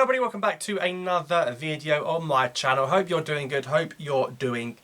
Hello everybody, welcome back to another video on my channel. Hope you're doing good, hope you're doing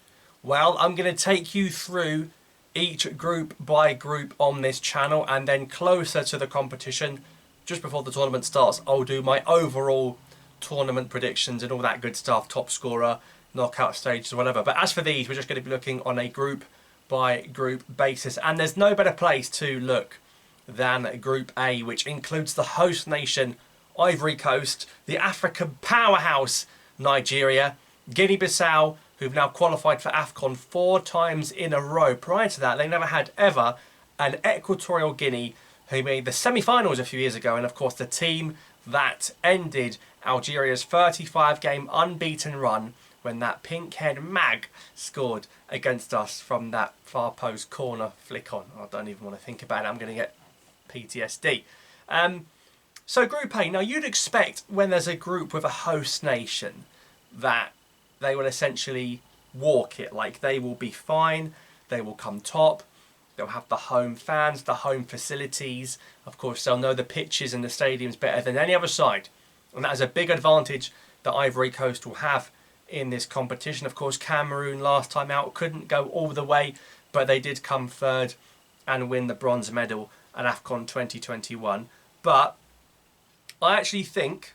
well. I'm going to take you through each group by group on this channel, and then closer to the competition, just before the tournament starts, I'll do my overall tournament predictions and all that good stuff, top scorer, knockout stages, whatever. But as for these, we're just going to be looking on a group by group basis, and there's no better place to look than Group A, which includes the host nation Ivory Coast, the African powerhouse Nigeria, Guinea-Bissau, who've now qualified for AFCON 4 times in a row. Prior to that, they never had ever, and Equatorial Guinea, who made the semi-finals a few years ago, and of course the team that ended Algeria's 35-game unbeaten run when that pink-haired mag scored against us from that far post corner flick on. I don't even want to think about it. I'm going to get PTSD. So Group A, now you'd expect when there's a group with a host nation that they will essentially walk it. Like, they will be fine, they will come top, they'll have the home fans, the home facilities. Of course, they'll know the pitches and the stadiums better than any other side. And that is a big advantage that Ivory Coast will have in this competition. Of course, Cameroon last time out couldn't go all the way, but they did come third and win the bronze medal at AFCON 2021. But I actually think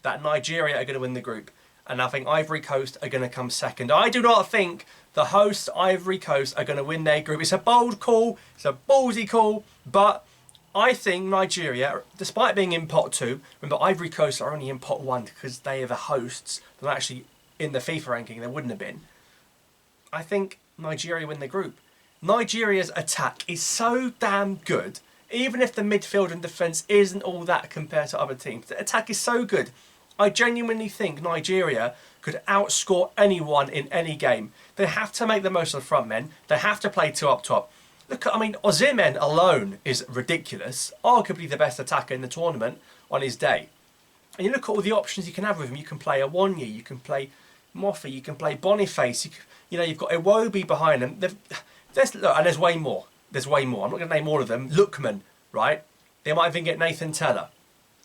that Nigeria are going to win the group, and I think Ivory Coast are going to come second. I do not think the hosts Ivory Coast are going to win their group. It's a bold call, it's a ballsy call, but I think Nigeria, despite being in pot 2, remember Ivory Coast are only in pot 1 because they are the hosts. They're not actually in the FIFA ranking, they wouldn't have been. I think Nigeria win the group. Nigeria's attack is so damn good. Even if the midfield and defence isn't all that compared to other teams, the attack is so good. I genuinely think Nigeria could outscore anyone in any game. They have to make the most of the front men. They have to play two up top. Look, I mean, Osimhen alone is ridiculous. Arguably the best attacker in the tournament on his day. And you look at all the options you can have with him. You can play Awonye, you can play Moffi, you can play Boniface. You know, you've got Iwobi behind them. Look, and there's way more. There's way more. I'm not going to name all of them. Lookman, right? They might even get Nathan Teller.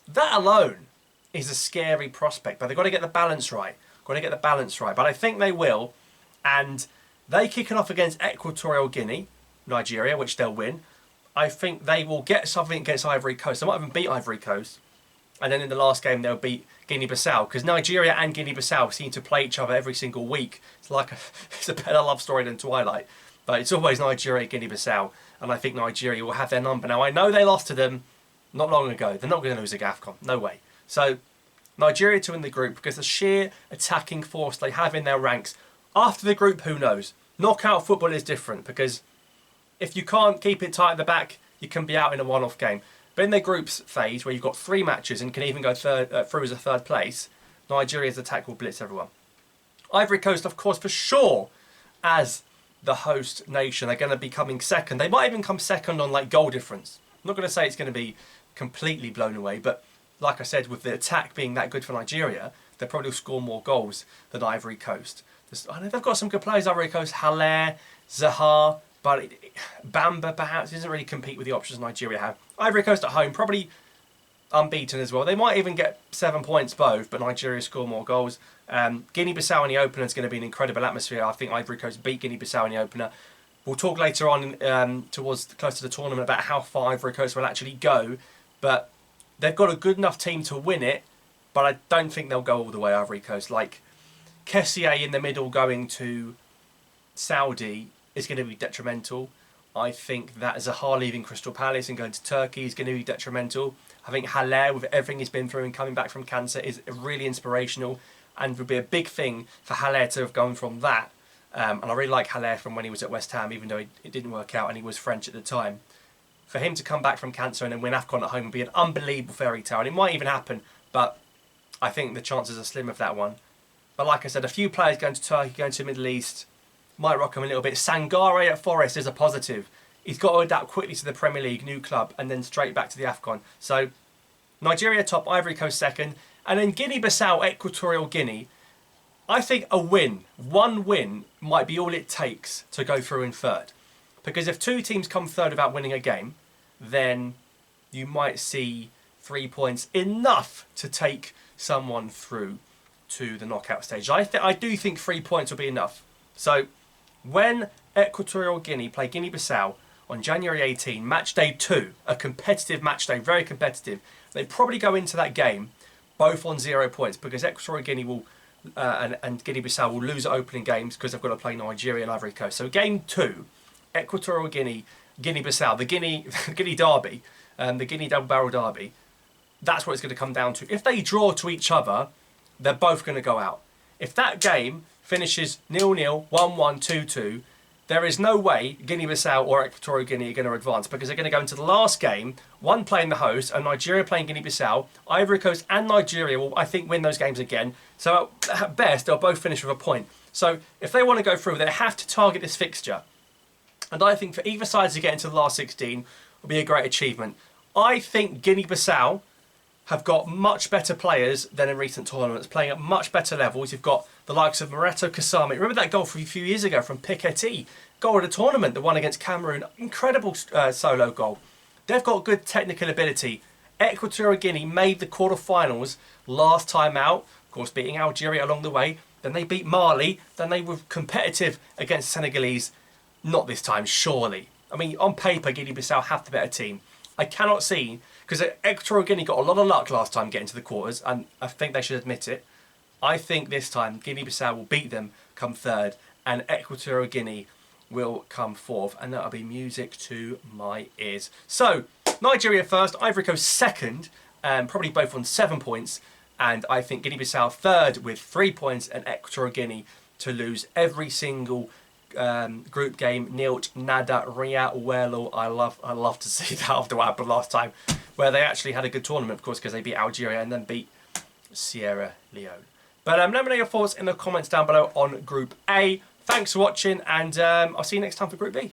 That alone is a scary prospect, but they've got to get the balance right. Got to get the balance right. But I think they will. And they kicking off against Equatorial Guinea, Nigeria, which they'll win. I think they will get something against Ivory Coast. They might even beat Ivory Coast. And then in the last game, they'll beat Guinea-Bissau. Because Nigeria and Guinea-Bissau seem to play each other every single week. It's a better love story than Twilight. But it's always Nigeria, Guinea-Bissau, and I think Nigeria will have their number. Now, I know they lost to them not long ago. They're not going to lose at AFCON. No way. So, Nigeria to win the group because the sheer attacking force they have in their ranks. After the group, who knows? Knockout football is different because if you can't keep it tight at the back, you can be out in a one-off game. But in the groups phase, where you've got 3 matches and can even go through as a third place, Nigeria's attack will blitz everyone. Ivory Coast, of course, for sure, as the host nation, are going to be coming second. They might even come second on like goal difference. I'm not going to say it's going to be completely blown away, but like I said, with the attack being that good for Nigeria, they'll probably score more goals than Ivory Coast. I know they've got some good players, Ivory Coast, Haller, Zaha, but Bamba perhaps doesn't really compete with the options Nigeria have. Ivory Coast at home, probably unbeaten as well. They might even get 7 points both, but Nigeria score more goals. Guinea-Bissau in the opener is going to be an incredible atmosphere. I think Ivory Coast beat Guinea-Bissau in the opener. We'll talk later on towards close to the tournament about how far Ivory Coast will actually go, but they've got a good enough team to win it, but I don't think they'll go all the way, Ivory Coast. Like, Kessié in the middle going to Saudi is going to be detrimental. I think that Zaha leaving Crystal Palace and going to Turkey is going to be detrimental. I think Haller, with everything he's been through and coming back from cancer, is really inspirational and would be a big thing for Haller to have gone from that. And I really like Haller from when he was at West Ham, even though it didn't work out and he was French at the time. For him to come back from cancer and then win AFCON at home would be an unbelievable fairy tale. And it might even happen, but I think the chances are slim of that one. But like I said, a few players going to Turkey, going to the Middle East, might rock him a little bit. Sangare at Forest is a positive. He's got to adapt quickly to the Premier League, new club, and then straight back to the AFCON. So, Nigeria top, Ivory Coast second, and then Guinea-Bissau, Equatorial Guinea. I think a win, one win, might be all it takes to go through in third. Because if 2 teams come third without winning a game, then you might see 3 points enough to take someone through to the knockout stage. I do think 3 points will be enough. So when Equatorial Guinea play Guinea-Bissau on January 18, match day 2, a competitive match day, very competitive, they probably go into that game both on 0 points because Equatorial Guinea will and Guinea-Bissau will lose opening games because they've got to play Nigeria and Ivory Coast. So game 2, Equatorial Guinea, Guinea-Bissau, the Guinea derby, the Guinea double-barrel derby, that's what it's going to come down to. If they draw to each other, they're both going to go out. If that game finishes 0-0, 1-1, 2-2, there is no way Guinea-Bissau or Equatorial Guinea are going to advance because they're going to go into the last game, one playing the host and Nigeria playing Guinea-Bissau. Ivory Coast and Nigeria will, I think, win those games again. So at best, they'll both finish with a point. So if they want to go through, they have to target this fixture. And I think for either side to get into the last 16 will be a great achievement. I think Guinea-Bissau have got much better players than in recent tournaments, playing at much better levels. You've got the likes of Moreto Kasami. Remember that goal from a few years ago from Piketty? Goal at a tournament, the one against Cameroon. Incredible solo goal. They've got good technical ability. Equatorial Guinea made the quarterfinals last time out, of course beating Algeria along the way. Then they beat Mali. Then they were competitive against Senegalese. Not this time, surely. I mean, on paper, Guinea-Bissau have the better team. I cannot see, because Equatorial Guinea got a lot of luck last time getting to the quarters, and I think they should admit it. I think this time Guinea-Bissau will beat them come third, and Equatorial Guinea will come fourth, and that'll be music to my ears. So, Nigeria first, Ivory Coast second, probably both on 7 points, and I think Guinea-Bissau third with 3 points, and Equatorial Guinea to lose every single group game. Nilt, nada, ria, welo. I love to see that after what happened last time, where they actually had a good tournament, of course, because they beat Algeria and then beat Sierra Leone. But let me know your thoughts in the comments down below on Group A. Thanks for watching, and I'll see you next time for Group B.